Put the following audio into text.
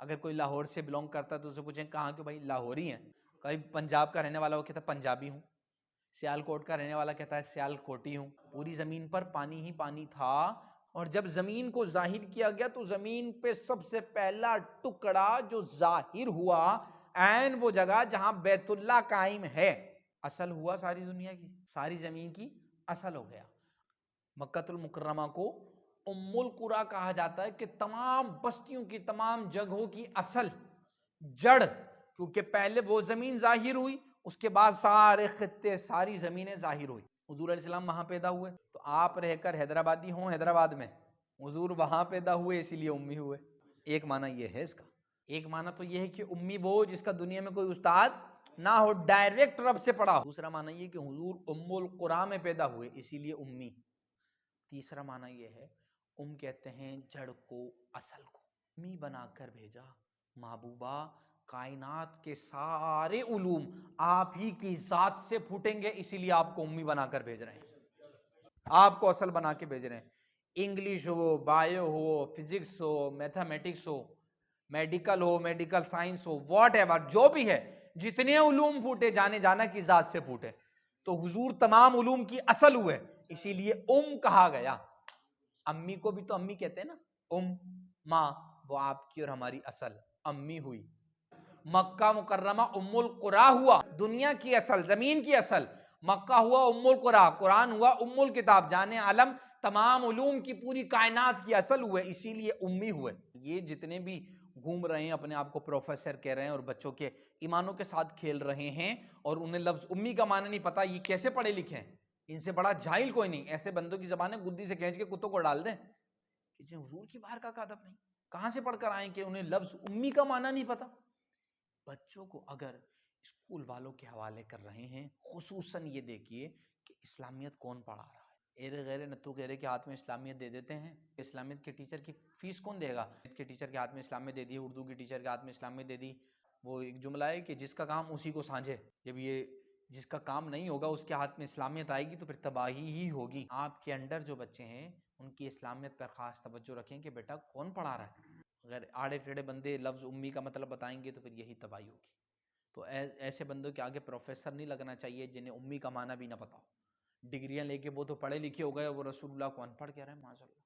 اگر کوئی لاہور سے بلونگ کرتا ہے تو اسے پوچھیں کہاں کے؟ بھائی لاہوری ہیں. کبھی پنجاب کا رہنے والا وہ کہتا ہے پنجابی ہوں. سیالکوٹ کا رہنے والا کہتا ہے سیالکوٹی ہوں. پوری زمین پر پانی ہی پانی تھا، اور جب زمین کو ظاہر کیا گیا تو زمین پہ سب سے پہلا ٹکڑا جو ظاہر ہوا عین وہ جگہ جہاں بیت اللہ قائم ہے، اصل ہوا ساری دنیا کی، ساری زمین کی اصل ہو گیا. مکۃ المکرمہ کو ام القریٰ کہا جاتا ہے کہ تمام بستیوں کی، تمام جگہوں کی اصل جڑ، کیونکہ پہلے وہ زمین ظاہر ہوئی، اس کے بعد سارے خطے، ساری زمینیں ظاہر ہوئی. حضور علیہ السلام وہاں پیدا ہوئے تو آپ رہ کر حیدرآبادی ہوں حیدرآباد میں، حضور وہاں پیدا ہوئے اسی لیے امی ہوئے. ایک معنی یہ ہے اس کا. ایک معنی تو یہ ہے کہ امی وہ جس کا دنیا میں کوئی استاد نہ ہو، ڈائریکٹ رب سے پڑھا. دوسرا معنی یہ کہ حضور ام القریٰ میں پیدا ہوئے اسی لیے امی. تیسرا معنی یہ ہے کہتے ہیں جڑ کو، اصل کو امی بنا کر بھیجا. محبوبہ کائنات کے سارے علوم آپ ہی کی ذات سے پھوٹیں گے، اسی لیے آپ کو امی بنا کر بھیج رہے ہیں، آپ کو اصل بنا کے بھیج رہے ہیں. English who, bio who, physics who, mathematics who, medical who, medical science who, what ever جو بھی ہے، جتنے علوم پھوٹے جانے جانا کی ذات سے پھوٹے. تو حضور تمام علوم کی اصل ہوئے اسی لیے کہا گیا. امی کو بھی تو امی کہتے ہیں نا، ماں، وہ آپ کی اور ہماری اصل امی ہوئی. مکہ مکرمہ ام القریٰ ہوا، دنیا کی اصل، زمین کی اصل. مکہ ہوا ام القریٰ، قرآن ہوا ام الکتاب، جان عالم تمام علوم کی، پوری کائنات کی اصل ہوئے اسی لیے امی ہوئے. یہ جتنے بھی گھوم رہے ہیں اپنے آپ کو پروفیسر کہہ رہے ہیں اور بچوں کے ایمانوں کے ساتھ کھیل رہے ہیں اور انہیں لفظ امی کا معنی نہیں پتا، یہ کیسے پڑھے لکھے ہیں؟ ان سے بڑا جاہل کوئی نہیں. ایسے بندوں کی زبانیں گدی سے کھینچ کے کتوں کو ڈال دیں کہ جی حضور کی باہر کا ادب نہیں. کہاں سے پڑھ کر آئیں کہ انہیں لفظ امی کا معنی نہیں پتا؟ بچوں کو اگر اسکول والوں کے حوالے کر رہے ہیں، خصوصاً یہ دیکھیے کہ اسلامیت کون پڑھا رہا ہے. ایرے غیرے نتو غیرے کے ہاتھ میں اسلامیت دے دیتے ہیں. اسلامیت کے ٹیچر کی فیس کون دے گا؟ کے ٹیچر کے ہاتھ میں اسلامیت دے دی، اردو کے ٹیچر کے ہاتھ میں اسلامیت دے دی. وہ ایک جملہ ہے کہ جس کا کام اسی کو سانجھے. جب یہ جس کا کام نہیں ہوگا اس کے ہاتھ میں اسلامیت آئے گی تو پھر تباہی ہی ہوگی. آپ کے انڈر جو بچے ہیں ان کی اسلامیت پر خاص توجہ رکھیں کہ بیٹا کون پڑھا رہا ہے. اگر آڑے ٹیڑے بندے لفظ امی کا مطلب بتائیں گے تو پھر یہی تباہی ہوگی. تو ایسے بندوں کے آگے پروفیسر نہیں لگنا چاہیے جنہیں امی کا معنی بھی نہ پتا ہو. ڈگریاں لے کے وہ تو پڑھے لکھے ہو گئے، وہ رسول اللہ کو ان پڑھ کہہ رہے ہیں، معاذ اللہ.